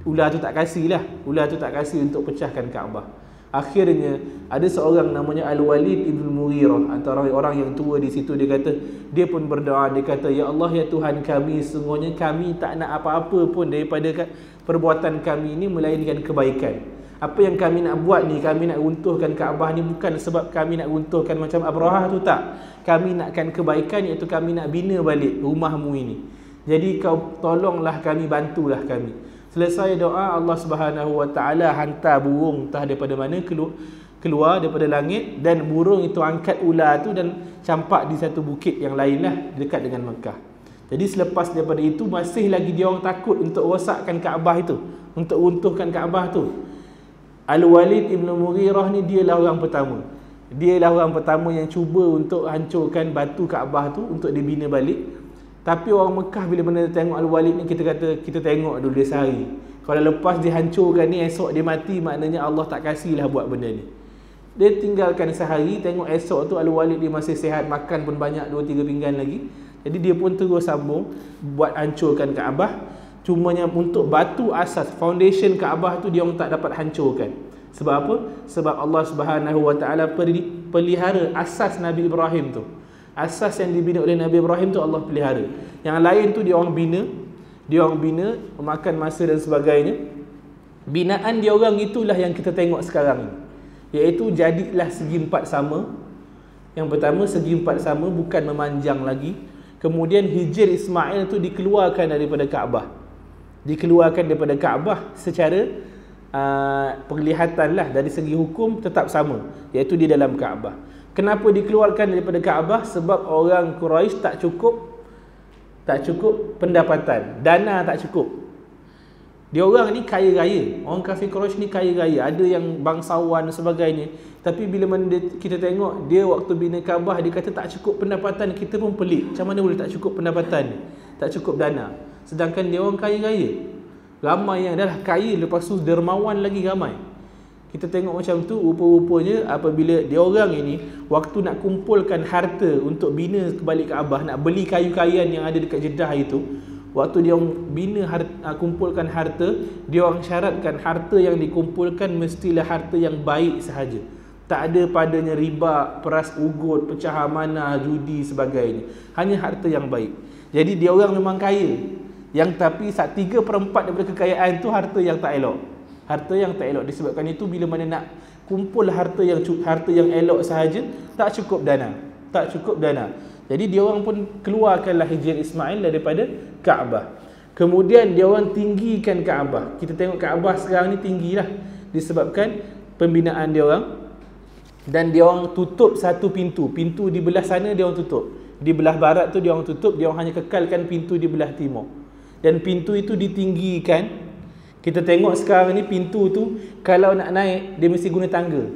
ular tu tak kasih untuk pecahkan Kaabah. Akhirnya ada seorang namanya Al-Walid Ibn Mughirah, antara orang yang tua di situ. Dia kata, dia pun berdoa, dia kata, ya Allah, ya Tuhan kami, sesungguhnya kami tak nak apa-apa pun daripada perbuatan kami ini melainkan kebaikan. Apa yang kami nak buat ni, kami nak runtuhkan Kaabah ni bukan sebab kami nak runtuhkan macam Abrahah tu, tak. Kami nakkan kebaikan, iaitu kami nak bina balik rumahmu ini. Jadi kau tolonglah kami, bantulah kami. Selesai doa, Allah Subhanahu Wa Taala hantar burung entah daripada mana keluar daripada langit, dan burung itu angkat ular tu dan campak di satu bukit yang lainlah dekat dengan Mekah. Jadi selepas daripada itu masih lagi dia orang takut untuk rosakkan Kaabah itu, untuk runtuhkan Kaabah tu. Al-Walid Ibn Mughirah ni dialah orang pertama. Dialah orang pertama yang cuba untuk hancurkan batu Kaabah tu untuk dibina balik. Tapi orang Mekah bila mana tengok Al-Walid ni, kita kata kita tengok dulu dia sehari. Kalau lepas dihancurkan ni, esok dia mati, maknanya Allah tak kasihlah buat benda ni. Dia tinggalkan sehari, tengok esok tu Al-Walid dia masih sihat, makan pun banyak, 2-3 pinggan lagi. Jadi dia pun terus sambung buat hancurkan Kaabah. Cumanya untuk batu asas, foundation Kaabah tu dia orang tak dapat hancurkan. Sebab apa? Sebab Allah Subhanahu Wa Taala pelihara asas Nabi Ibrahim tu. Asas yang dibina oleh Nabi Ibrahim tu Allah pelihara. Yang lain tu dia orang bina, memakan masa dan sebagainya. Binaan dia orang itulah yang kita tengok sekarang ni, iaitu jadilah segi empat sama. Yang pertama, segi empat sama bukan memanjang lagi. Kemudian Hijr Ismail tu dikeluarkan daripada Kaabah. Dikeluarkan daripada Kaabah secara penglihatanlah, dari segi hukum tetap sama, iaitu di dalam Kaabah. Kenapa dikeluarkan daripada Kaabah? Sebab orang Quraisy tak cukup pendapatan, dana tak cukup. Dia orang ni kaya raya, orang kafir Quraisy ni kaya raya, ada yang bangsawan dan sebagainya. Tapi bila mana kita tengok dia waktu bina Kaabah, dia kata tak cukup pendapatan. Kita pun pelik, macam mana boleh tak cukup pendapatan, tak cukup dana, sedangkan dia orang kaya raya. Ramai yang dah kaya, lepas tu dermawan lagi ramai. Kita tengok macam tu, rupa-rupanya apabila dia orang ini waktu nak kumpulkan harta untuk bina kembali Kaabah, nak beli kayu-kayan yang ada dekat Jeddah itu, waktu dia orang bina kumpulkan harta, dia orang syaratkan harta yang dikumpulkan mestilah harta yang baik sahaja. Tak ada padanya riba, peras ugut, pecah amanah, judi sebagainya. Hanya harta yang baik. Jadi dia orang memang kaya, yang tapi 3/4 daripada kekayaan tu harta yang tak elok. Harta yang tak elok. Disebabkan itu bila mana nak kumpul harta yang elok sahaja, tak cukup dana. Tak cukup dana. Jadi dia orang pun keluarkanlah Hijr Ismail daripada Kaabah. Kemudian dia orang tinggikan Kaabah. Kita tengok Kaabah sekarang ni tinggilah disebabkan pembinaan dia orang. Dan dia orang tutup satu pintu. Pintu di belah sana dia orang tutup. Di belah barat tu dia orang tutup, dia orang hanya kekalkan pintu di belah timur. Dan pintu itu ditinggikan. Kita tengok sekarang ni pintu tu kalau nak naik dia mesti guna tangga.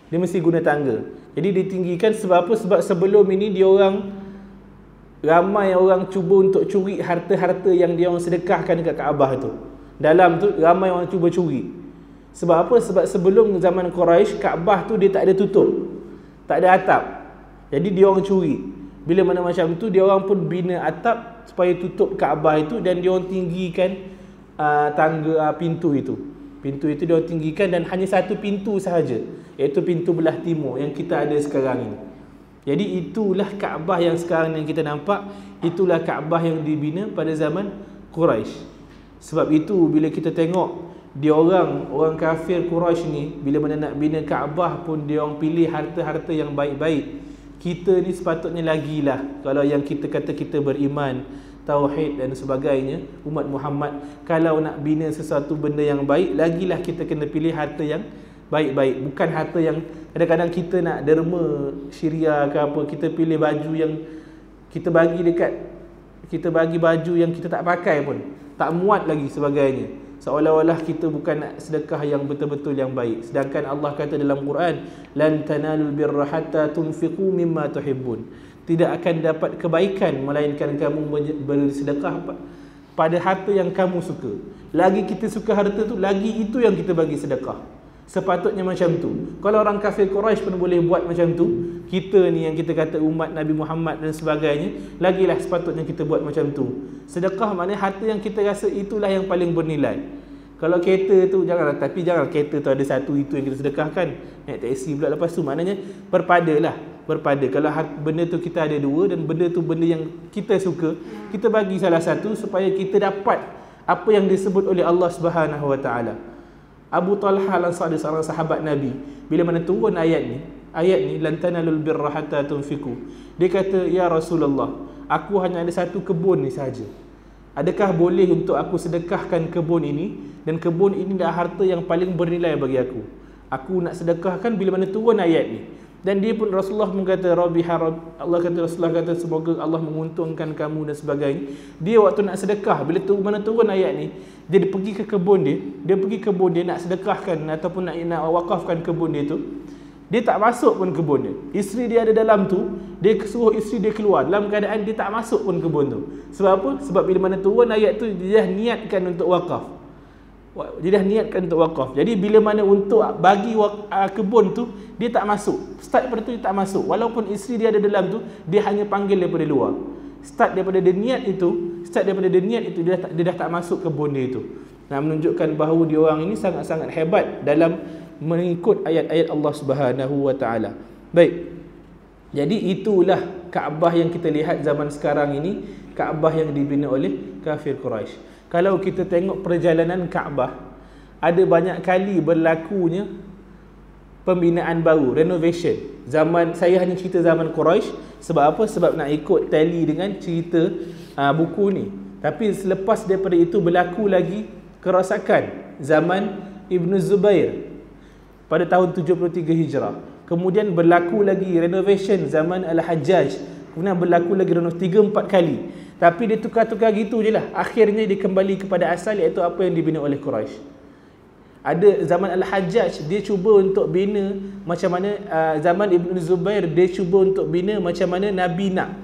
Dia mesti guna tangga. Jadi ditinggikan sebab apa? Sebab sebelum ini dia orang, ramai orang cuba untuk curi harta-harta yang dia orang sedekahkan dekat Kaabah tu. Dalam tu ramai orang cuba curi. Sebab apa? Sebab sebelum zaman Quraisy, Kaabah tu dia tak ada tutup, tak ada atap. Jadi dia orang curi. Bila mana macam tu, dia orang pun bina atap supaya tutup Kaabah itu, dan dia orang tinggikan tangga pintu itu. Pintu itu dia orang tinggikan, dan hanya satu pintu sahaja, iaitu pintu belah timur yang kita ada sekarang ini. Jadi itulah Kaabah yang sekarang yang kita nampak. Itulah Kaabah yang dibina pada zaman Quraisy. Sebab itu bila kita tengok dia orang kafir Quraisy ni, bila mana nak bina Kaabah pun dia orang pilih harta-harta yang baik-baik. Kita ni sepatutnya lagilah, kalau yang kita kata kita beriman, tauhid dan sebagainya, umat Muhammad, kalau nak bina sesuatu benda yang baik, lagilah kita kena pilih harta yang baik-baik. Bukan harta yang kadang-kadang kita nak derma syria ke apa, kita pilih baju yang kita bagi baju yang kita tak pakai pun, tak muat lagi sebagainya. Seolah-olah kita bukan nak sedekah yang betul-betul yang baik. Sedangkan Allah kata dalam Quran, lan tanalul birra hatta tunfiqu mimma tuhibbun. Tidak akan dapat kebaikan melainkan kamu bersedekah pada harta yang kamu suka. Lagi kita suka harta tu, lagi itu yang kita bagi sedekah. Sepatutnya macam tu. Kalau orang kafir Quraisy pun boleh buat macam tu, kita ni yang kita kata umat Nabi Muhammad dan sebagainya, lagilah sepatutnya kita buat macam tu. Sedekah maknanya harta yang kita rasa itulah yang paling bernilai. Kalau kereta tu janganlah, tapi jangan kereta tu ada satu itu yang kita sedekahkan. Naik taksi pula lepas tu, maknanya berpadalah. Kalau benda tu kita ada dua, dan benda tu benda yang kita suka, kita bagi salah satu supaya kita dapat apa yang disebut oleh Allah Subhanahu Wa Taala. Abu Talha Al-Ansari, seorang sahabat Nabi, bila mana turun ayat ni lan tanalul birra hatta tunfiqu, dia kata, ya Rasulullah, aku hanya ada satu kebun ni sahaja. Adakah boleh untuk aku sedekahkan kebun ini? Dan kebun ini adalah harta yang paling bernilai bagi aku. Aku nak sedekahkan bila mana turun ayat ni. Dan dia pun Rasulullah mengata Rasulullah kata semoga Allah menguntungkan kamu dan sebagainya. Dia waktu nak sedekah, bila mana turun ayat ni, dia pergi ke kebun dia, nak sedekahkan ataupun nak wakafkan kebun dia tu. Dia tak masuk pun kebun dia. Isteri dia ada dalam tu, dia suruh isteri dia keluar dalam keadaan dia tak masuk pun kebun tu. Sebab apa? Sebab bila mana turun ayat tu, dia dah niatkan untuk wakaf. Jadi bila mana untuk bagi kebun tu, dia tak masuk. Start daripada tu dia tak masuk. Walaupun isteri dia ada dalam tu, dia hanya panggil daripada luar. Start daripada dia niat itu, dia dah tak masuk kebun dia itu. Nak menunjukkan bahawa dia orang ini sangat-sangat hebat dalam mengikut ayat-ayat Allah Subhanahu Wa Taala. Baik. Jadi itulah Kaabah yang kita lihat zaman sekarang ini, Kaabah yang dibina oleh kafir Quraisy. Kalau kita tengok perjalanan Kaabah, ada banyak kali berlakunya pembinaan baru, renovation. Zaman saya hanya cerita zaman Quraisy. Sebab apa? Sebab nak ikut tally dengan cerita buku ni. Tapi selepas daripada itu berlaku lagi kerosakan zaman Ibn Zubair pada tahun 73 Hijrah. Kemudian berlaku lagi renovation zaman Al-Hajjaj. Kemudian berlaku lagi renovation 3-4 kali. Tapi dia tukar-tukar gitu je lah. Akhirnya dia kembali kepada asal, iaitu apa yang dibina oleh Quraisy. Ada zaman Al-Hajjaj, dia cuba untuk bina macam mana, zaman Ibn Zubair dia cuba untuk bina macam mana Nabi nak.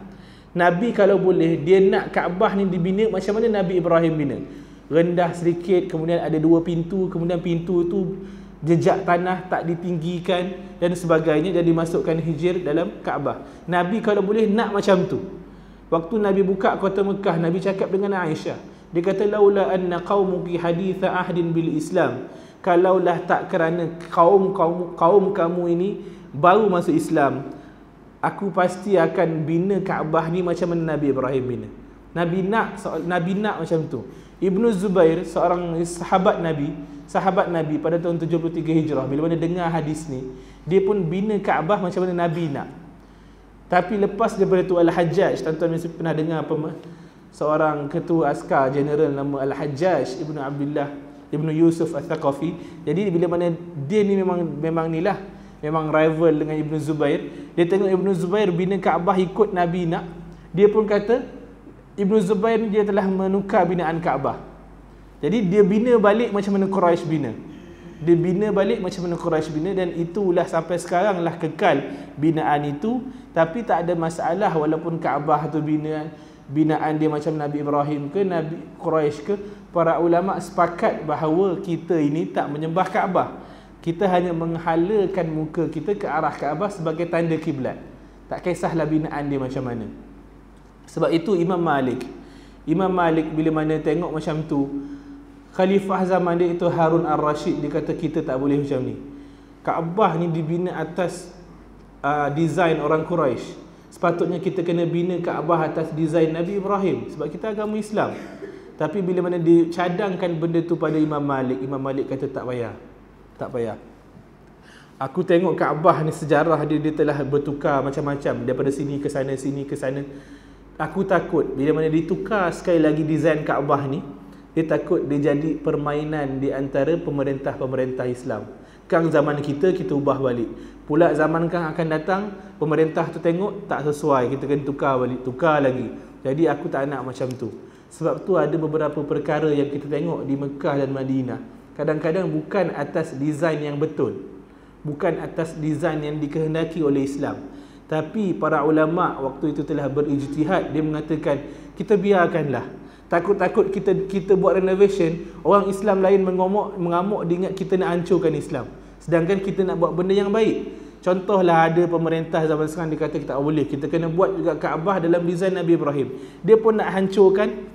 Nabi kalau boleh, dia nak Kaabah ni dibina macam mana Nabi Ibrahim bina. Rendah sedikit, kemudian ada 2 pintu, kemudian pintu tu jejak tanah tak ditinggikan dan sebagainya, dan dimasukkan hijir dalam Kaabah. Nabi kalau boleh nak macam tu. Waktu Nabi buka kota Mekah, Nabi cakap dengan Aisyah. Dia kata, laula anna qaumuki haditha ahdin bil Islam. Kalaulah tak kerana kaum kamu ini baru masuk Islam, aku pasti akan bina Kaabah ni macam mana Nabi Ibrahim bina. Nabi nak macam tu. Ibnu Zubair, seorang sahabat Nabi pada tahun 73 Hijrah, bila mana dengar hadis ni, dia pun bina Kaabah macam mana Nabi nak. Tapi lepas daripada tu Al-Hajjaj, tuan-tuan mesti pernah dengar seorang ketua askar general nama Al-Hajjaj Ibnu Abdullah Ibnu Yusuf Al-Thaqafi. Jadi bila mana dia ni memang ni lah, memang rival dengan Ibnu Zubair. Dia tengok Ibnu Zubair bina Kaabah ikut Nabi nak, dia pun kata Ibnu Zubair ni dia telah menukar binaan Kaabah. Jadi dia bina balik macam mana Quraisy bina. Dia bina balik macam mana Quraisy bina, dan itulah sampai sekarang lah kekal binaan itu. Tapi tak ada masalah walaupun Kaabah tu binaan dia macam Nabi Ibrahim ke Nabi Quraisy ke. Para ulama sepakat bahawa kita ini tak menyembah Kaabah. Kita hanya menghalakan muka kita ke arah Kaabah sebagai tanda kiblat. Tak kisahlah binaan dia macam mana. Sebab itu Imam Malik bila mana tengok macam tu, khalifah zaman dia itu Harun Ar-Rashid, dia kata kita tak boleh macam ni. Kaabah ni dibina atas desain orang Quraisy. Sepatutnya kita kena bina Kaabah atas desain Nabi Ibrahim, sebab kita agama Islam. Tapi bila mana dicadangkan benda tu pada Imam Malik kata tak payah. Aku tengok Kaabah ni sejarah dia telah bertukar macam-macam, daripada sini ke sana. Aku takut bila mana ditukar sekali lagi desain Kaabah ni, dia takut dia jadi permainan di antara pemerintah-pemerintah Islam. Kang zaman kita ubah balik. Pula zaman kang akan datang, pemerintah tu tengok tak sesuai, kita kena tukar balik, tukar lagi. Jadi aku tak nak macam tu. Sebab tu ada beberapa perkara yang kita tengok di Mekah dan Madinah, kadang-kadang bukan atas desain yang betul, bukan atas desain yang dikehendaki oleh Islam. Tapi para ulama waktu itu telah berijtihad. Dia mengatakan kita biarkanlah. Takut-takut kita buat renovation, orang Islam lain mengamuk dia ingat kita nak hancurkan Islam, sedangkan kita nak buat benda yang baik. Contohlah ada pemerintah zaman sekarang dia kata kita tak boleh, kita kena buat juga Kaabah dalam desain Nabi Ibrahim. Dia pun nak hancurkan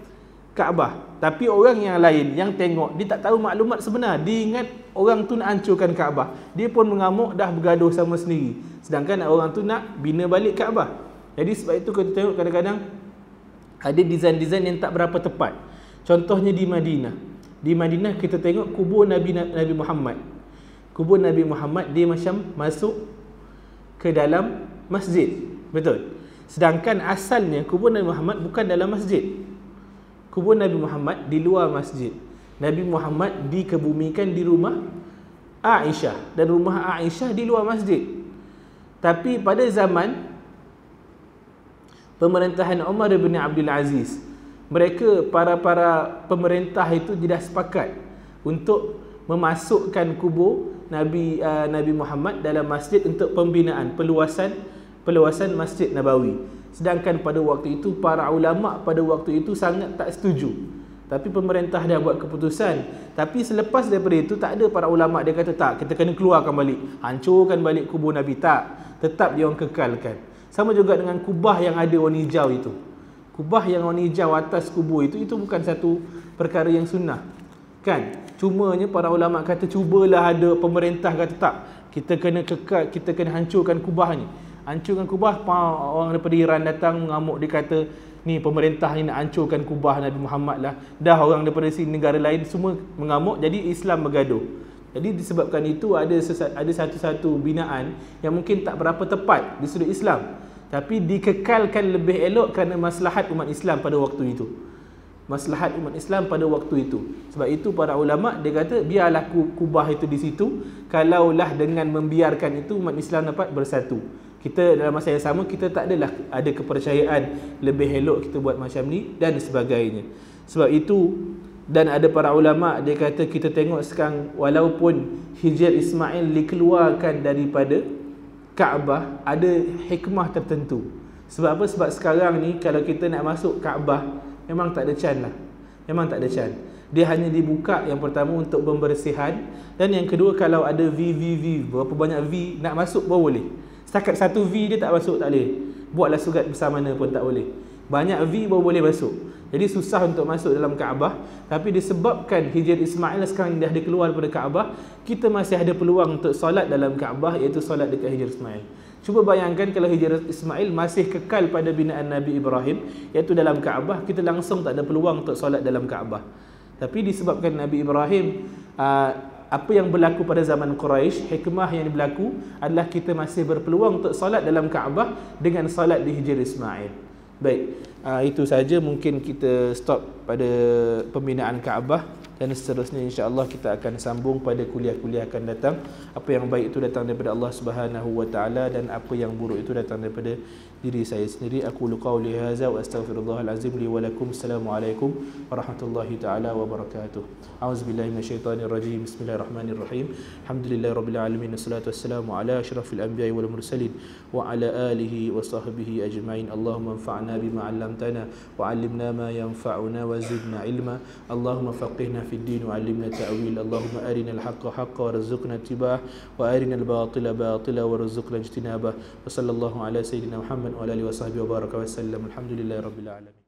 Kaabah. Tapi orang yang lain yang tengok, dia tak tahu maklumat sebenar, dia ingat orang tu nak hancurkan Kaabah, dia pun mengamuk, dah bergaduh sama sendiri, sedangkan orang tu nak bina balik Kaabah. Jadi sebab itu kita tengok kadang-kadang ada desain-desain yang tak berapa tepat. Contohnya di Madinah kita tengok kubur Nabi Muhammad. Kubur Nabi Muhammad dia macam masuk ke dalam masjid, betul? Sedangkan asalnya kubur Nabi Muhammad bukan dalam masjid. Kubur Nabi Muhammad di luar masjid. Nabi Muhammad dikebumikan di rumah Aisyah, dan rumah Aisyah di luar masjid. Tapi pada zaman pemerintahan Umar bin Abdul Aziz, mereka para pemerintah itu tidak sepakat untuk memasukkan kubur Nabi Muhammad dalam masjid untuk pembinaan perluasan Masjid Nabawi. Sedangkan pada waktu itu para ulama pada waktu itu sangat tak setuju. Tapi pemerintah dah buat keputusan. Tapi selepas daripada itu tak ada para ulama dia kata tak, kita kena keluarkan balik, hancurkan balik kubur Nabi. Tak, tetap dia orang kekalkan. Sama juga dengan kubah yang ada warna hijau itu. Kubah yang warna hijau atas kubur itu bukan satu perkara yang sunnah, kan? Cumanya para ulama kata cubalah ada pemerintah kata tak, kita kena kekal, kita kena hancurkan kubah ni. Hancurkan kubah, orang daripada Iran datang mengamuk, dia kata ni pemerintah ni nak hancurkan Kubah Nabi Muhammad lah, dah orang daripada sini negara lain semua mengamuk, jadi Islam bergaduh. Jadi disebabkan itu ada satu-satu binaan yang mungkin tak berapa tepat di sudut Islam, tapi dikekalkan lebih elok kerana maslahat umat Islam pada waktu itu. Maslahat umat Islam pada waktu itu. Sebab itu para ulama dia kata biarlah Kubah itu di situ, kalaulah dengan membiarkan itu umat Islam dapat bersatu. Kita dalam masa yang sama kita tak adalah ada kepercayaan lebih elok kita buat macam ni dan sebagainya. Sebab itu, dan ada para ulama dia kata kita tengok sekarang walaupun Hijr Ismail dikeluarkan daripada Kaabah, ada hikmah tertentu. Sebab apa? Sebab sekarang ni kalau kita nak masuk Kaabah memang tak ada can lah. Memang tak ada can. Dia hanya dibuka yang pertama untuk pembersihan, dan yang kedua kalau ada V, berapa banyak V nak masuk baru boleh. Setakat satu V dia tak masuk, tak boleh. Buatlah surat besar mana pun tak boleh. Banyak V baru boleh masuk. Jadi susah untuk masuk dalam Kaabah. Tapi disebabkan Hijr Ismail sekarang dah dikeluar daripada Kaabah, kita masih ada peluang untuk solat dalam Kaabah, iaitu solat dekat Hijr Ismail. Cuba bayangkan kalau Hijr Ismail masih kekal pada binaan Nabi Ibrahim, iaitu dalam Kaabah, kita langsung tak ada peluang untuk solat dalam Kaabah. Tapi disebabkan Nabi Ibrahim, apa yang berlaku pada zaman Quraisy, hikmah yang berlaku adalah kita masih berpeluang untuk solat dalam Kaabah dengan solat di Hijr Ismail. Baik, itu saja mungkin kita stop pada pembinaan Kaabah, dan seterusnya insya-Allah kita akan sambung pada kuliah-kuliah akan datang. Apa yang baik itu datang daripada Allah Subhanahu wa taala, dan apa yang buruk itu datang daripada diri saya sendiri. Aku qauli hadza wa astaghfirullahal azim li wa lakum. Assalamualaikum warahmatullahi taala wabarakatuh. A'udzubillahi minasyaitonir rajim. Bismillahirrahmanirrahim. Alhamdulillahirabbil alamin. Wassalatu wassalamu ala asyrafil anbiya'i wal mursalin wa ala alihi wa sahbihi ajma'in. Allahumma anfa'na bima 'allamtana wa 'allimna ma yanfa'una wa zidna ilma. Allahumma faqihna fid din wa 'allimna ta'wil. Allahumma arinal haqqa haqqan warzuqna ittiba'ah wa arinal batila batila warzuqna ijtinabah. Wa sallallahu ala sayyidina Muhammad wa ala alihi wa sahbihi wa baraka wa sallam. Alhamdulillahirabbil alamin.